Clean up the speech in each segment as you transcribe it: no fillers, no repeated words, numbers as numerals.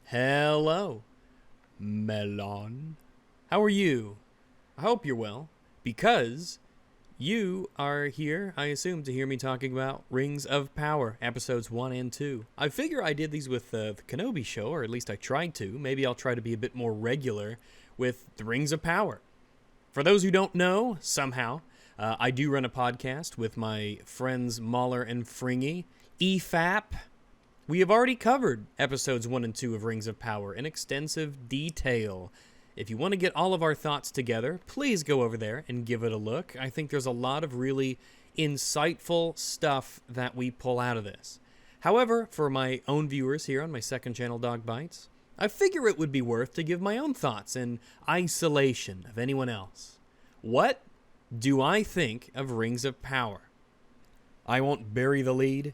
Hello, Melon. How are you? I hope you're well, because you are here, I assume, to hear me talking about Rings of Power, episodes 1 and 2. I figure I did these with the Kenobi show, or at least I tried to. Maybe I'll try to be a bit more regular with the Rings of Power. For those who don't know, somehow, I do run a podcast with my friends Mahler and Fringy, EFAP. We have already covered episodes 1 and 2 of Rings of Power in extensive detail. If you want to get all of our thoughts together, please go over there and give it a look. I think there's a lot of really insightful stuff that we pull out of this. However, for my own viewers here on my second channel, Dog Bites, I figure it would be worth to give my own thoughts in isolation of anyone else. What do I think of Rings of Power? I won't bury the lead.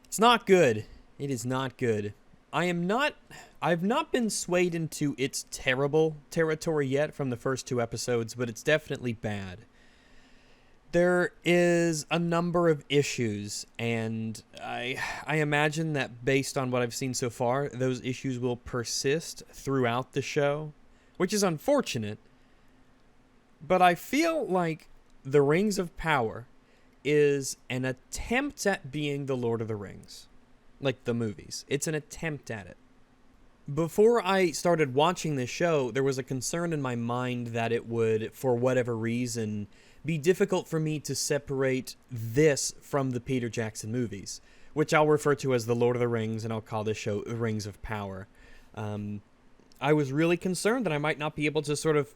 It's not good. It is not good. I've not been swayed into its terrible territory yet from the first 2 episodes, but it's definitely bad. There is a number of issues, and I imagine that based on what I've seen so far, those issues will persist throughout the show, which is unfortunate. But I feel like The Rings of Power is an attempt at being The Lord of the Rings. Like the movies. It's an attempt at it. Before I started watching this show, there was a concern in my mind that it would, for whatever reason, be difficult for me to separate this from the Peter Jackson movies, which I'll refer to as The Lord of the Rings, and I'll call this show The Rings of Power. I was really concerned that I might not be able to sort of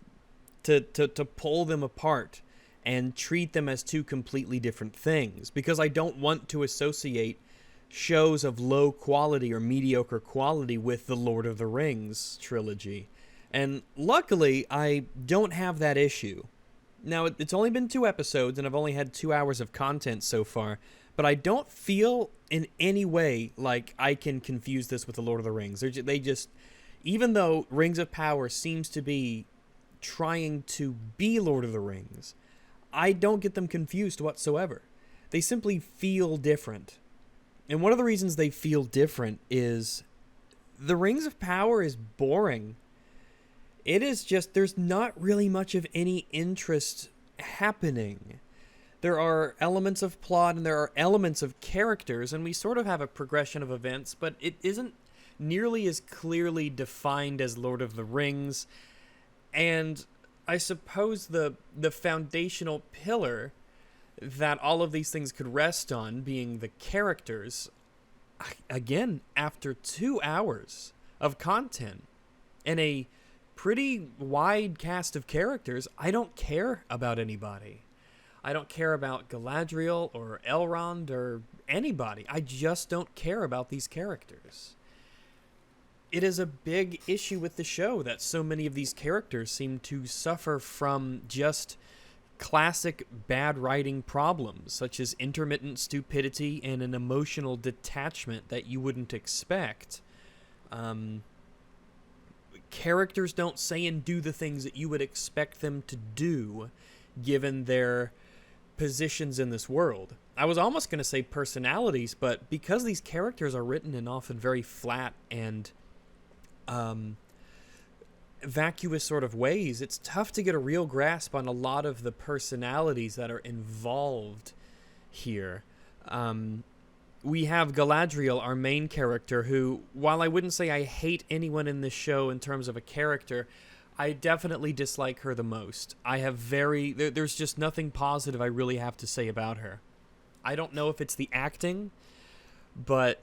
to pull them apart and treat them as 2 completely different things, because I don't want to associate shows of low quality or mediocre quality with the Lord of the Rings trilogy. And luckily, I don't have that issue. Now, it's only been 2 episodes, and I've only had 2 hours of content so far, but I don't feel in any way like I can confuse this with the Lord of the Rings. They just, even though Rings of Power seems to be trying to be Lord of the Rings, I don't get them confused whatsoever. They simply feel different. And one of the reasons they feel different is the Rings of Power is boring. It is just, there's not really much of any interest happening. There are elements of plot and there are elements of characters, and we sort of have a progression of events, but it isn't nearly as clearly defined as Lord of the Rings. And I suppose the foundational pillar that all of these things could rest on, being the characters, again, after 2 hours of content and a pretty wide cast of characters, I don't care about anybody. I don't care about Galadriel or Elrond or anybody. I just don't care about these characters. It is a big issue with the show that so many of these characters seem to suffer from just classic bad writing problems, such as intermittent stupidity and an emotional detachment that you wouldn't expect. Characters don't say and do the things that you would expect them to do, given their positions in this world. I was almost going to say personalities, but because these characters are written in often very flat and vacuous sort of ways, it's tough to get a real grasp on a lot of the personalities that are involved here. We have Galadriel, our main character, who, while I wouldn't say I hate anyone in this show in terms of a character, I definitely dislike her the most. There's just nothing positive I really have to say about her. I don't know if it's the acting, but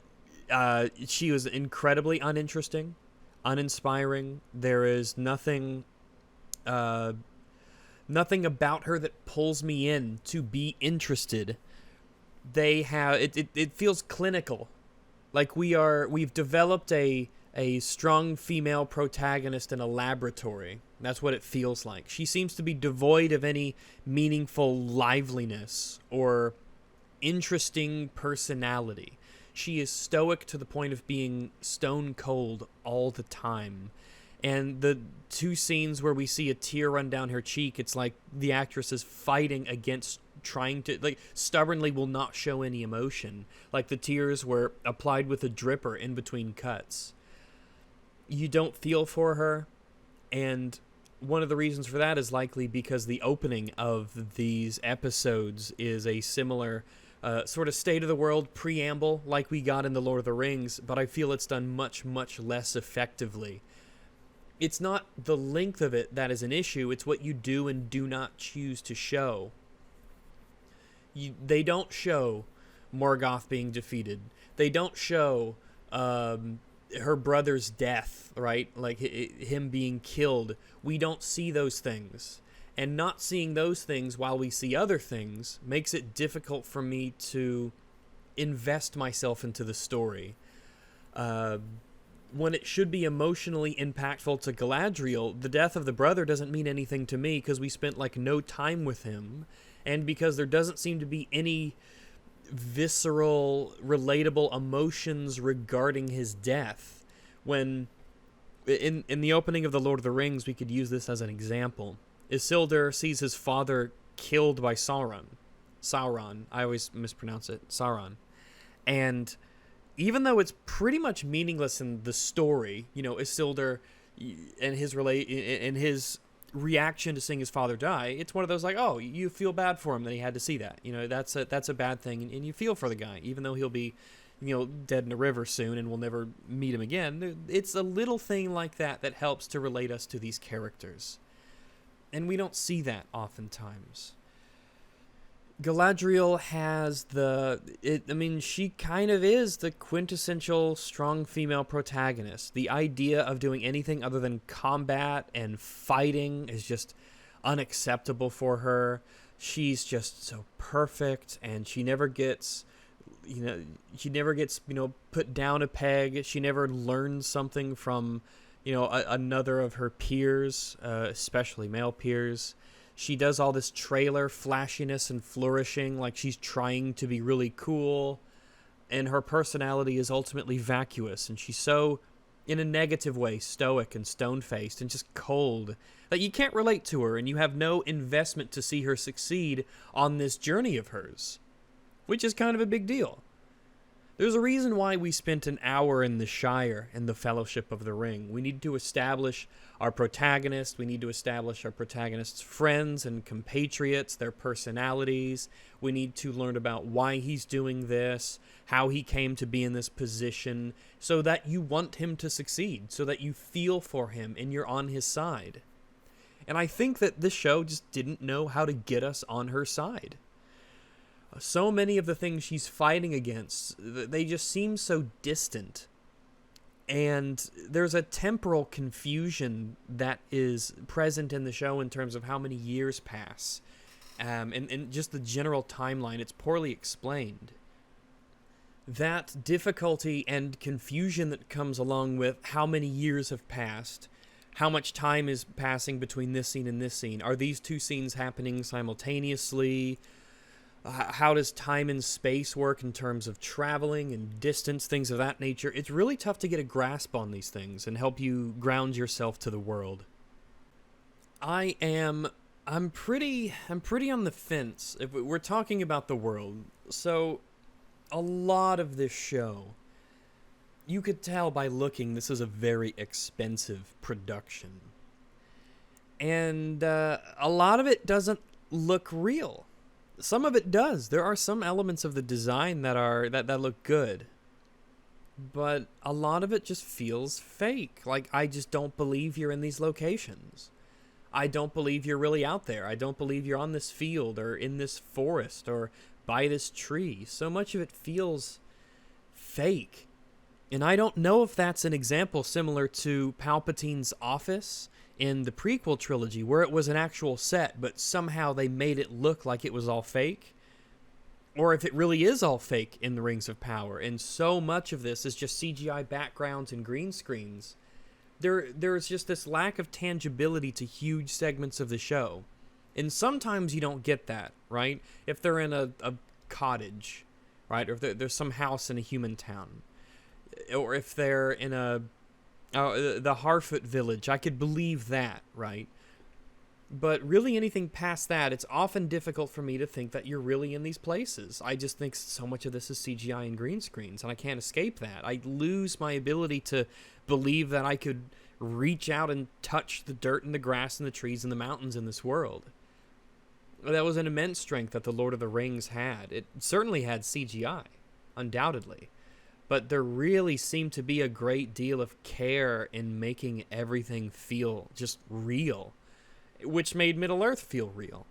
she was incredibly uninteresting, uninspiring. There is nothing about her that pulls me in to be interested. It feels clinical, like we've developed a strong female protagonist in a laboratory. That's what it feels like. She seems to be devoid of any meaningful liveliness or interesting personality. She is stoic to the point of being stone cold all the time. And the 2 scenes where we see a tear run down her cheek, it's like the actress is fighting against trying to, like, stubbornly will not show any emotion. Like the tears were applied with a dripper in between cuts. you don't feel for her, and one of the reasons for that is likely because the opening of these episodes is a similar sort of state of the world preamble like we got in The Lord of the Rings, but I feel it's done much, much less effectively. It's not the length of it that is an issue, it's what you do and do not choose to show. They don't show Morgoth being defeated. They don't show her brother's death, right? Like him being killed. We don't see those things. And not seeing those things while we see other things makes it difficult for me to invest myself into the story. When it should be emotionally impactful to Galadriel, the death of the brother doesn't mean anything to me because we spent like no time with him, and because there doesn't seem to be any visceral, relatable emotions regarding his death. When in the opening of The Lord of the Rings, we could use this as an example. Isildur sees his father killed by Sauron. I always mispronounce it. Sauron. And even though it's pretty much meaningless in the story, you know, Isildur and his reaction to seeing his father die, it's one of those like, oh, you feel bad for him that he had to see that. You know, that's a bad thing, and you feel for the guy, even though he'll be, you know, dead in a river soon and we'll never meet him again. It's a little thing like that that helps to relate us to these characters. And we don't see that oftentimes. Galadriel has she kind of is the quintessential strong female protagonist. The idea of doing anything other than combat and fighting is just unacceptable for her. She's just so perfect, and she never gets put down a peg. She never learns something from, another of her peers, especially male peers. She does all this trailer flashiness and flourishing like she's trying to be really cool, and her personality is ultimately vacuous, and she's so, in a negative way, stoic and stone-faced and just cold that you can't relate to her, and you have no investment to see her succeed on this journey of hers, which is kind of a big deal. There's a reason why we spent an hour in the Shire in the Fellowship of the Ring. We need to establish our protagonist. We need to establish our protagonist's friends and compatriots, their personalities. We need to learn about why he's doing this, how he came to be in this position, so that you want him to succeed, so that you feel for him and you're on his side. And I think that this show just didn't know how to get us on her side. So many of the things she's fighting against, they just seem so distant. And there's a temporal confusion that is present in the show in terms of how many years pass. And just the general timeline, it's poorly explained. That difficulty and confusion that comes along with how many years have passed, how much time is passing between this scene and this scene. Are these two scenes happening simultaneously? How does time and space work in terms of traveling and distance, things of that nature? It's really tough to get a grasp on these things and help you ground yourself to the world. I'm pretty on the fence if we're talking about the world. So a lot of this show, you could tell by looking, this is a very expensive production. And a lot of it doesn't look real. Some of it does. There are some elements of the design that look good. But a lot of it just feels fake. Like, I just don't believe you're in these locations. I don't believe you're really out there. I don't believe you're on this field or in this forest or by this tree. So much of it feels fake. And I don't know if that's an example similar to Palpatine's office in the prequel trilogy, where it was an actual set, but somehow they made it look like it was all fake, or if it really is all fake in the Rings of Power, and so much of this is just CGI backgrounds and green screens. There's just this lack of tangibility to huge segments of the show, and sometimes you don't get that, right? If they're in a cottage, right, or if there's some house in a human town, or if they're in the Harfoot village, I could believe that, right? But really anything past that, it's often difficult for me to think that you're really in these places. I just think so much of this is CGI and green screens, and I can't escape that. I lose my ability to believe that I could reach out and touch the dirt and the grass and the trees and the mountains in this world. That was an immense strength that the Lord of the Rings had. It certainly had CGI, undoubtedly. But there really seemed to be a great deal of care in making everything feel just real, which made Middle-earth feel real.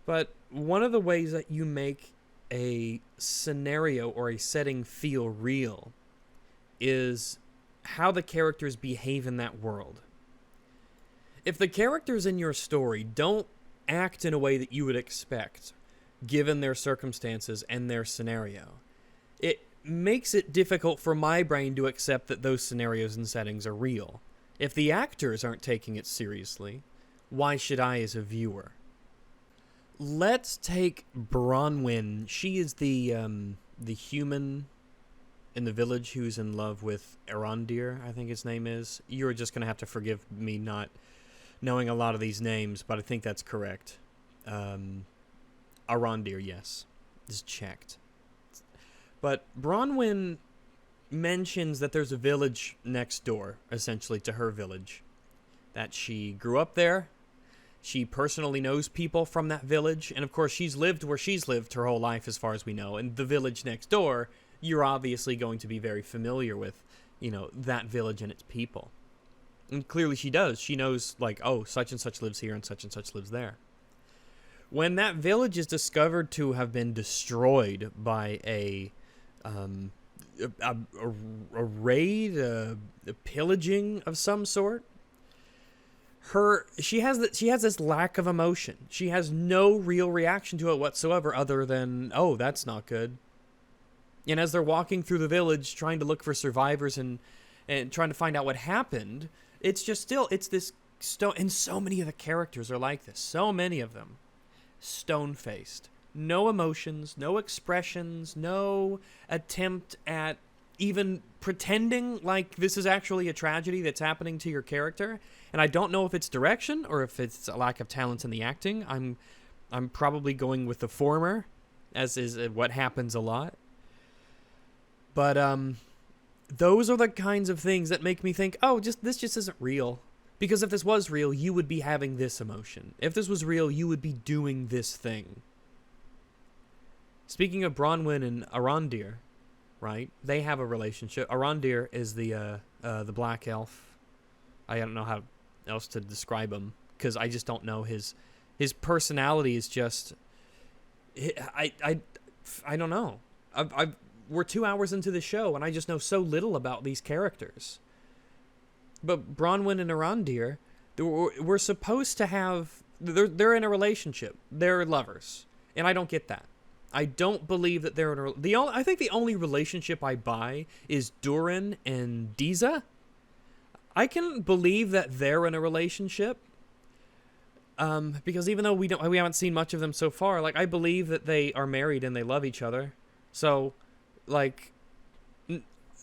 But one of the ways that you make a scenario or a setting feel real is how the characters behave in that world. If the characters in your story don't act in a way that you would expect, given their circumstances and their scenario, it makes it difficult for my brain to accept that those scenarios and settings are real. If the actors aren't taking it seriously, why should I as a viewer? Let's take Bronwyn. She is the human in the village who's in love with Arondir, I think his name is. You're just going to have to forgive me not knowing a lot of these names, but I think that's correct. Arondir, yes, is checked. But Bronwyn mentions that there's a village next door, essentially, to her village. That she grew up there. She personally knows people from that village. And, of course, she's lived where she's lived her whole life, as far as we know. And the village next door, you're obviously going to be very familiar with, that village and its people. And clearly she does. She knows, oh, such and such lives here and such lives there. When that village is discovered to have been destroyed by a raid, a pillaging of some sort, she has this lack of emotion. She has no real reaction to it whatsoever, other than, oh, that's not good. And as they're walking through the village, trying to look for survivors and trying to find out what happened, it's this stone. And so many of the characters are like this. So many of them, stone-faced. No emotions, no expressions, no attempt at even pretending like this is actually a tragedy that's happening to your character. And I don't know if it's direction or if it's a lack of talent in the acting. I'm probably going with the former, as is what happens a lot. But those are the kinds of things that make me think, oh, this just isn't real. Because if this was real, you would be having this emotion. If this was real, you would be doing this thing. Speaking of Bronwyn and Arondir, right? They have a relationship. Arondir is the black elf. I don't know how else to describe him, because I just don't know his personality is just. I don't know. We're 2 hours into the show, and I just know so little about these characters. But Bronwyn and Arondir, we're supposed to have. They're in a relationship. They're lovers, and I don't get that. I don't believe that they're in I think the only relationship I buy is Durin and Diza. I can believe that they're in a relationship. Because even though we haven't seen much of them so far, I believe that they are married and they love each other. So,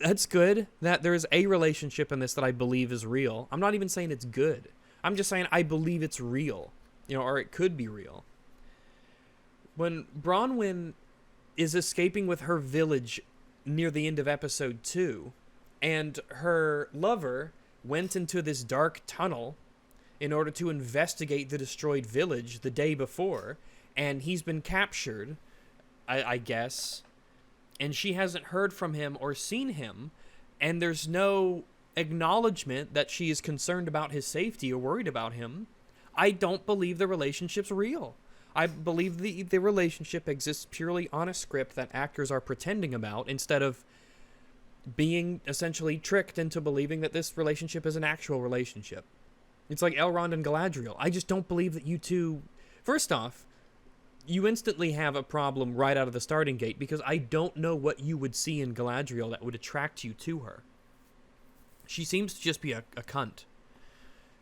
that's good that there's a relationship in this that I believe is real. I'm not even saying it's good. I'm just saying I believe it's real, or it could be real. When Bronwyn is escaping with her village near the end of episode 2, and her lover went into this dark tunnel in order to investigate the destroyed village the day before, and he's been captured, I guess, and she hasn't heard from him or seen him, and there's no acknowledgement that she is concerned about his safety or worried about him, I don't believe the relationship's real. I believe the relationship exists purely on a script that actors are pretending about, instead of being essentially tricked into believing that this relationship is an actual relationship. It's like Elrond and Galadriel. I just don't believe that you two... First off, you instantly have a problem right out of the starting gate, because I don't know what you would see in Galadriel that would attract you to her. She seems to just be a cunt.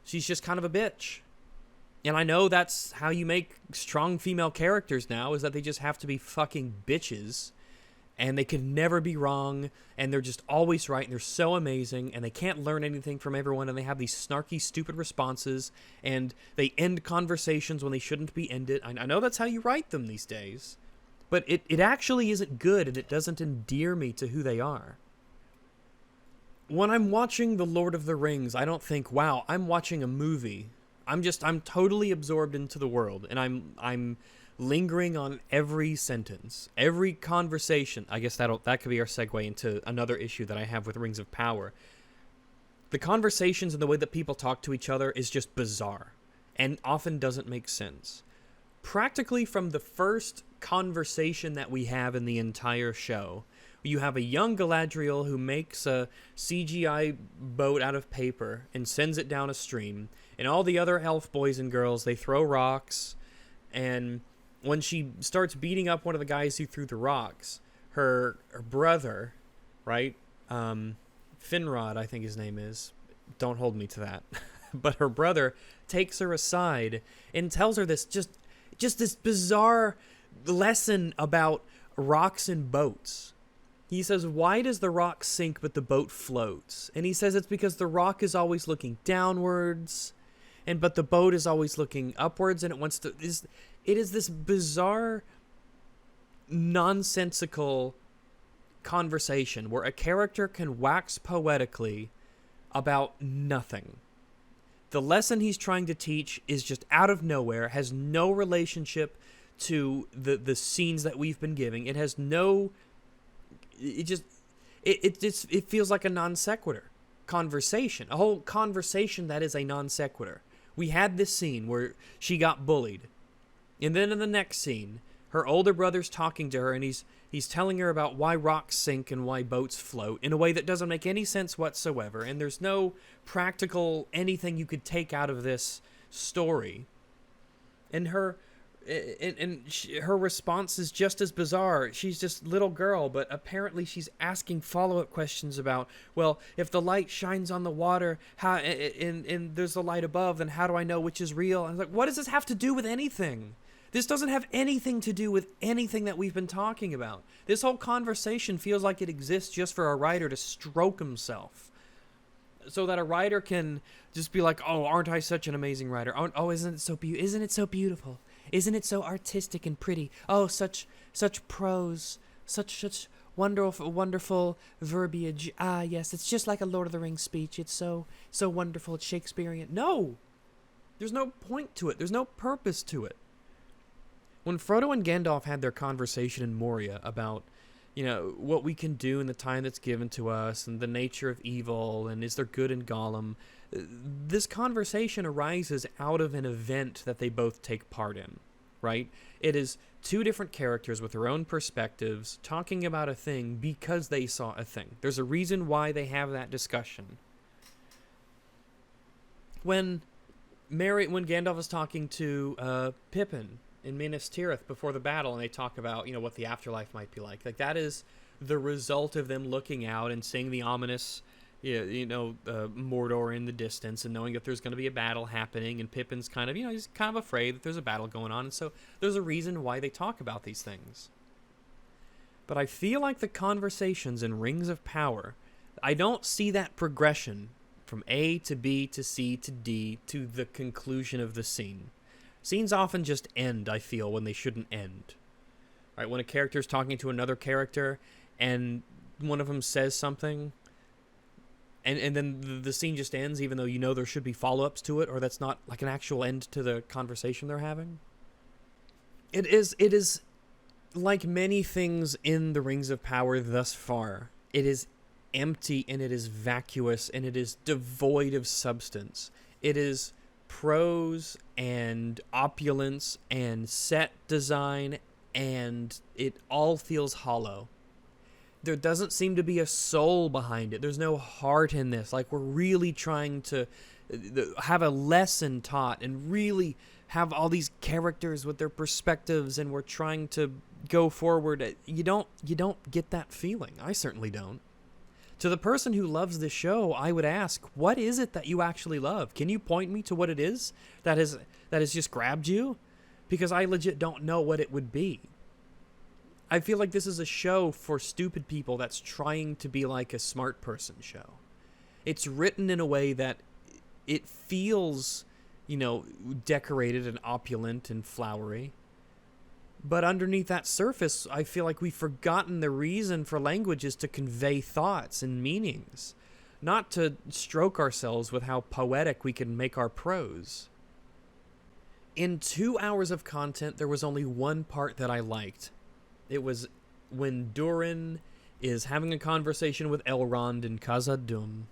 She's just kind of a bitch. And I know that's how you make strong female characters now, is that they just have to be fucking bitches. and they can never be wrong, and they're just always right, and they're so amazing, and they can't learn anything from everyone, and they have these snarky, stupid responses, and they end conversations when they shouldn't be ended. I know that's how you write them these days, but it actually isn't good, and it doesn't endear me to who they are. When I'm watching The Lord of the Rings, I don't think, wow, I'm watching a movie. I'm totally absorbed into the world, and I'm lingering on every sentence, every conversation. I guess that could be our segue into another issue that I have with Rings of Power. The conversations and the way that people talk to each other is just bizarre, and often doesn't make sense. Practically from the first conversation that we have in the entire show, you have a young Galadriel who makes a CGI boat out of paper and sends it down a stream, and all the other elf boys and girls, they throw rocks, and when she starts beating up one of the guys who threw the rocks, her brother, right, Finrod, I think his name is, don't hold me to that, but her brother takes her aside and tells her this just this bizarre lesson about rocks and boats. He says, why does the rock sink but the boat floats? And he says it's because the rock is always looking downwards, but the boat is always looking upwards, and it is this bizarre, nonsensical conversation where a character can wax poetically about nothing. The lesson he's trying to teach is just out of nowhere, has no relationship to the scenes that we've been giving. It has no... It feels like a non sequitur conversation, a whole conversation that is a non sequitur. We had this scene where she got bullied, and then in the next scene, her older brother's talking to her, and he's telling her about why rocks sink and why boats float in a way that doesn't make any sense whatsoever, and there's no practical anything you could take out of this story. And her response is just as bizarre. She's just little girl, but apparently she's asking follow-up questions about, well, if the light shines on the water, how and there's a light above, then how do I know which is real? And I was like, what does this have to do with anything? This doesn't have anything to do with anything that we've been talking about. This whole conversation feels like it exists just for a writer to stroke himself, so that a writer can just be like, oh, aren't I such an amazing writer? Oh, isn't it so beautiful? Isn't it so artistic and pretty? Oh, such prose, such wonderful verbiage. Ah, yes, it's just like a Lord of the Rings speech. It's so wonderful. It's Shakespearean. No, there's no point to it. There's no purpose to it. When Frodo and Gandalf had their conversation in Moria about, what we can do in the time that's given to us and the nature of evil and is there good in Gollum, this conversation arises out of an event that they both take part in, right? It is two different characters with their own perspectives talking about a thing because they saw a thing. There's a reason why they have that discussion. When Gandalf is talking to Pippin in Minas Tirith before the battle, and they talk about, what the afterlife might be like that is the result of them looking out and seeing the ominous Mordor in the distance and knowing that there's going to be a battle happening, and Pippin's kind of, he's kind of afraid that there's a battle going on, and so there's a reason why they talk about these things. But I feel like the conversations in Rings of Power, I don't see that progression from A to B to C to D to the conclusion of the scene. Scenes often just end, I feel, when they shouldn't end. Right? When a character's talking to another character and one of them says something, and then the scene just ends, even though there should be follow-ups to it, or that's not like an actual end to the conversation they're having. It is like many things in the Rings of Power thus far. It is empty, and it is vacuous, and it is devoid of substance. It is prose and opulence and set design, and it all feels hollow. There doesn't seem to be a soul behind it. There's no heart in this. Like, we're really trying to have a lesson taught and really have all these characters with their perspectives, and we're trying to go forward. You don't get that feeling. I certainly don't. To the person who loves this show, I would ask, what is it that you actually love? Can you point me to what it is that has just grabbed you? Because I legit don't know what it would be. I feel like this is a show for stupid people that's trying to be like a smart person show. It's written in a way that it feels, decorated and opulent and flowery. But underneath that surface, I feel like we've forgotten the reason for language is to convey thoughts and meanings, not to stroke ourselves with how poetic we can make our prose. In 2 hours of content, there was only one part that I liked. It was when Durin is having a conversation with Elrond in Khazad-dûm,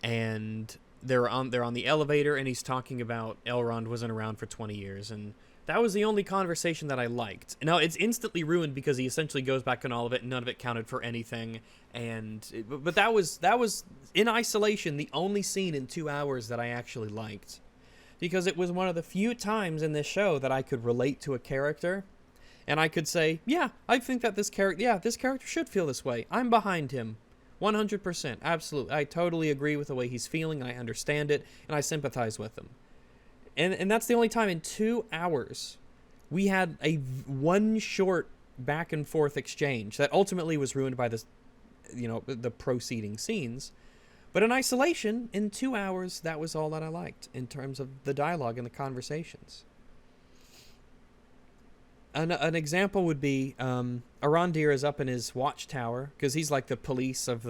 and they're on the elevator, and he's talking about Elrond wasn't around for 20 years, and that was the only conversation that I liked. Now, it's instantly ruined because he essentially goes back on all of it, and none of it counted for anything, but that was, in isolation, the only scene in 2 hours that I actually liked. Because it was one of the few times in this show that I could relate to a character, and I could say, yeah, I think that this character should feel this way. I'm behind him. 100%. Absolutely. I totally agree with the way he's feeling, and I understand it, and I sympathize with him. And that's the only time in 2 hours we had one short back and forth exchange that ultimately was ruined by the proceeding scenes. But in isolation, in 2 hours, that was all that I liked in terms of the dialogue and the conversations. An example would be Arondir is up in his watchtower because he's like the police of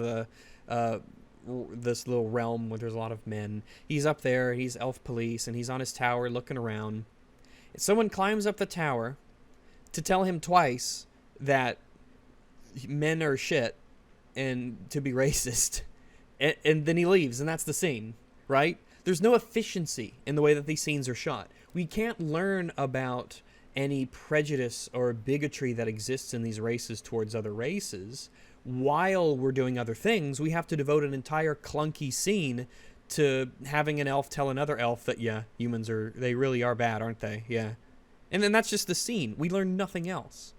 this little realm where there's a lot of men. He's up there, he's elf police, and he's on his tower looking around. Someone climbs up the tower to tell him twice that men are shit and to be racist, and then he leaves, and that's the scene, right? There's no efficiency in the way that these scenes are shot. We can't learn about any prejudice or bigotry that exists in these races towards other races while we're doing other things. We have to devote an entire clunky scene to having an elf tell another elf that, yeah, they really are bad, aren't they? Yeah. And then that's just the scene. We learn nothing else.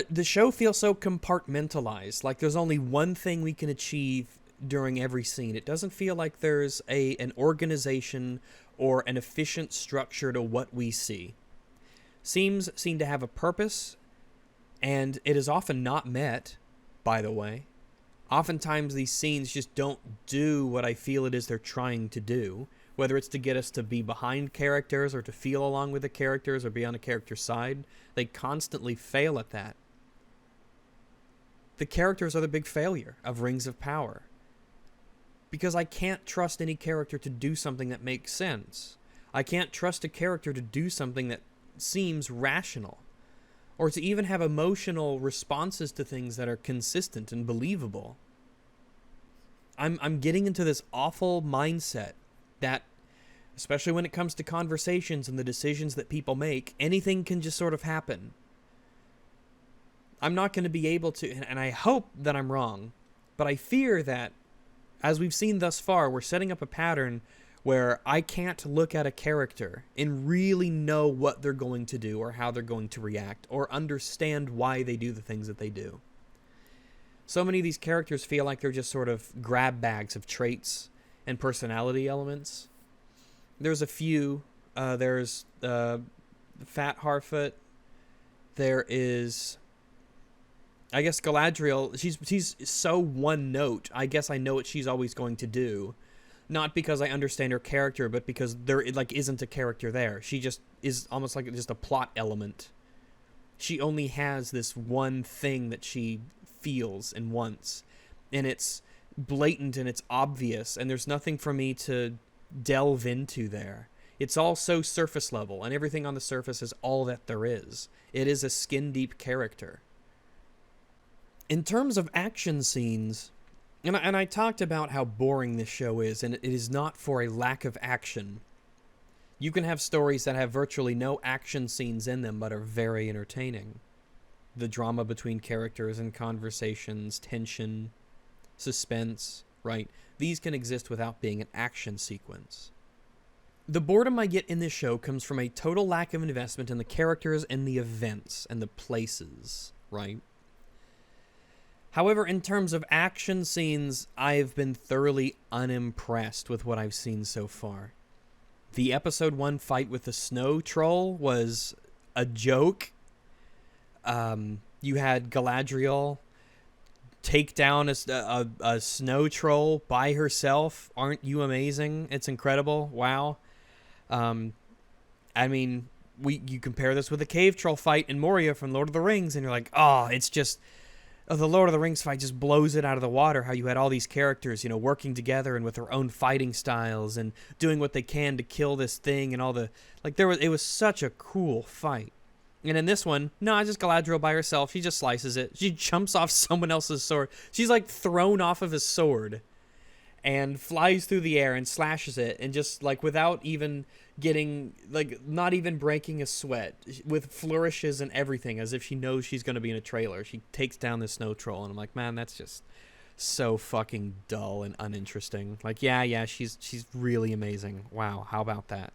The show feels so compartmentalized, like there's only one thing we can achieve during every scene. It doesn't feel like there's an organization or an efficient structure to what we see. Scenes seem to have a purpose, and it is often not met, by the way. Oftentimes these scenes just don't do what I feel it is they're trying to do, whether it's to get us to be behind characters or to feel along with the characters or be on a character's side. They constantly fail at that. The characters are the big failure of Rings of Power, because I can't trust any character to do something that makes sense. I can't trust a character to do something that seems rational, or to even have emotional responses to things that are consistent and believable. I'm getting into this awful mindset that, especially when it comes to conversations and the decisions that people make, anything can just sort of happen. I'm not going to be able to, and I hope that I'm wrong, but I fear that, as we've seen thus far, we're setting up a pattern where I can't look at a character and really know what they're going to do or how they're going to react or understand why they do the things that they do. So many of these characters feel like they're just sort of grab bags of traits and personality elements. There's a few. There's Fat Harfoot. There is, I guess, Galadriel. She's so one note. I guess I know what she's always going to do. Not because I understand her character, but because there isn't a character there. She just is almost like just a plot element. She only has this one thing that she feels and wants, and it's blatant and it's obvious, and there's nothing for me to delve into there. It's all so surface level, and everything on the surface is all that there is. It is a skin-deep character. In terms of action scenes, and I talked about how boring this show is, and it is not for a lack of action. You can have stories that have virtually no action scenes in them, but are very entertaining. The drama between characters and conversations, tension, suspense, right? These can exist without being an action sequence. The boredom I get in this show comes from a total lack of investment in the characters and the events and the places, right? However, in terms of action scenes, I've been thoroughly unimpressed with what I've seen so far. The episode 1 fight with the snow troll was a joke. You had Galadriel take down a snow troll by herself. Aren't you amazing? It's incredible. Wow. I mean, you compare this with the cave troll fight in Moria from Lord of the Rings, and you're like, oh, it's just... the Lord of the Rings fight just blows it out of the water, how you had all these characters, working together and with their own fighting styles and doing what they can to kill this thing and all the... it was such a cool fight. And in this one, no, it's just Galadriel by herself. She just slices it. She jumps off someone else's sword. She's like thrown off of his sword and flies through the air and slashes it, and just like without even getting, like, not even breaking a sweat, with flourishes and everything, as if she knows she's going to be in a trailer. She takes down the snow troll, and I'm like, man, that's just so fucking dull and uninteresting. Like, yeah, she's really amazing. Wow, how about that?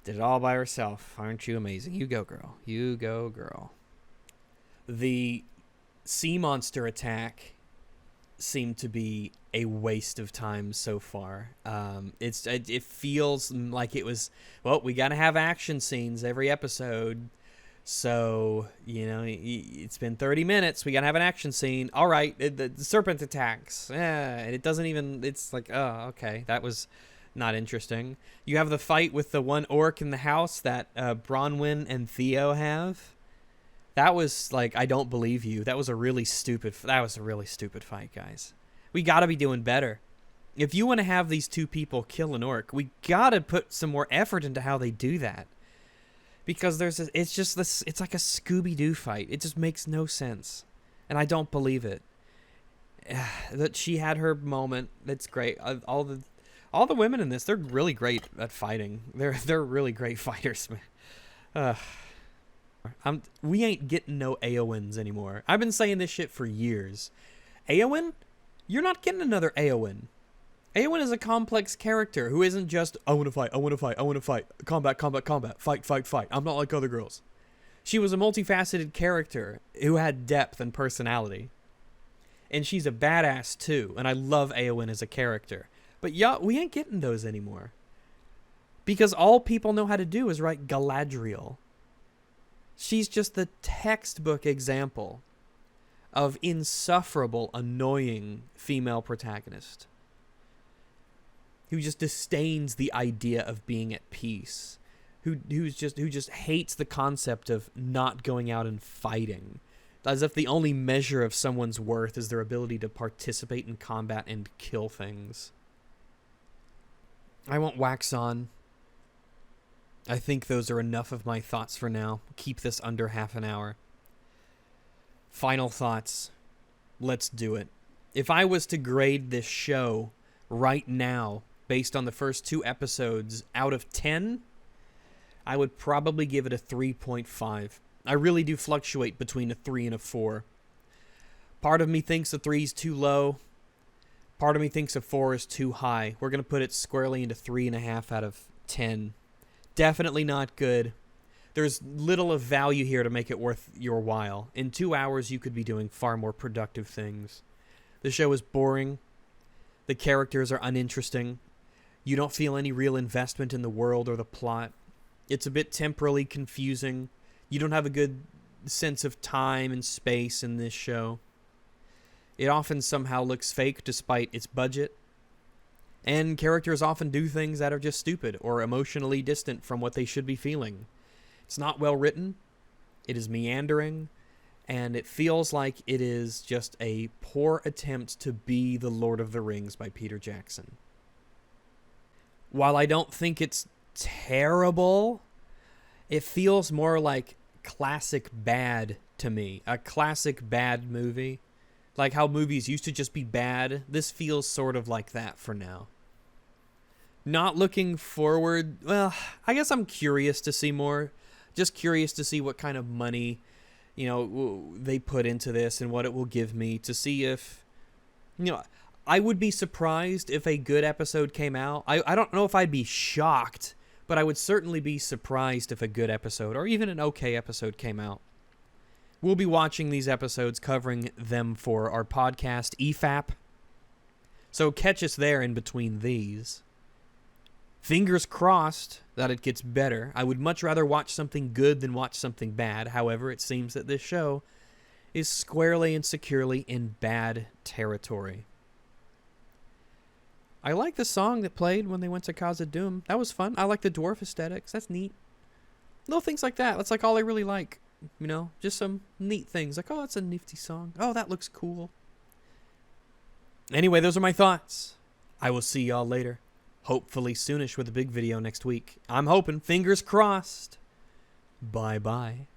Did it all by herself. Aren't you amazing? You go, girl. You go, girl. The sea monster attack seemed to be a waste of time so far. It feels like it was, well, we got to have action scenes every episode. So, it's been 30 minutes. We got to have an action scene. All right, the serpent attacks. And it doesn't even, it's like, oh, okay, that was not interesting. You have the fight with the one orc in the house that Bronwyn and Theo have. That was like, I don't believe you. That was a really stupid fight, guys. We got to be doing better. If you want to have these two people kill an orc, we got to put some more effort into how they do that. Because it's like a Scooby-Doo fight. It just makes no sense. And I don't believe it. That she had her moment. That's great. All the women in this, they're really great at fighting. They're really great fighters, man. We ain't getting no Eowyn's anymore. I've been saying this shit for years. Eowyn? You're not getting another Eowyn. Eowyn is a complex character who isn't just, I want to fight, combat, fight. I'm not like other girls. She was a multifaceted character who had depth and personality. And she's a badass too, and I love Eowyn as a character. But yeah, we ain't getting those anymore. Because all people know how to do is write Galadriel. She's just the textbook example of insufferable, annoying female protagonist who just disdains the idea of being at peace, who just hates the concept of not going out and fighting, as if the only measure of someone's worth is their ability to participate in combat and kill things. I won't wax on. I think those are enough of my thoughts for now. Keep this under half an hour. Final thoughts. Let's do it. If I was to grade this show right now, based on the first 2 episodes, out of 10, I would probably give it a 3.5. I really do fluctuate between a 3 and a 4. Part of me thinks a 3 is too low. Part of me thinks a 4 is too high. We're going to put it squarely into 3.5 out of 10. Definitely not good. There's little of value here to make it worth your while. In 2 hours, you could be doing far more productive things. The show is boring. The characters are uninteresting. You don't feel any real investment in the world or the plot. It's a bit temporally confusing. You don't have a good sense of time and space in this show. It often somehow looks fake despite its budget. And characters often do things that are just stupid or emotionally distant from what they should be feeling. It's not well written. It is meandering. And it feels like it is just a poor attempt to be The Lord of the Rings by Peter Jackson. While I don't think it's terrible, it feels more like classic bad to me. A classic bad movie. Like how movies used to just be bad. This feels sort of like that for now. Not looking forward. Well, I guess I'm curious to see more. Just curious to see what kind of money, they put into this and what it will give me, to see if, I would be surprised if a good episode came out. I don't know if I'd be shocked, but I would certainly be surprised if a good episode or even an okay episode came out. We'll be watching these episodes, covering them for our podcast, EFAP. So catch us there in between these. Fingers crossed that it gets better. I would much rather watch something good than watch something bad. However, it seems that this show is squarely and securely in bad territory. I like the song that played when they went to Khazad-dûm. That was fun. I like the dwarf aesthetics. That's neat. Little things like that. That's like all I really like. You know, just some neat things. Like, oh, that's a nifty song. Oh, that looks cool. Anyway, those are my thoughts. I will see y'all later. Hopefully soonish with a big video next week. I'm hoping. Fingers crossed. Bye-bye.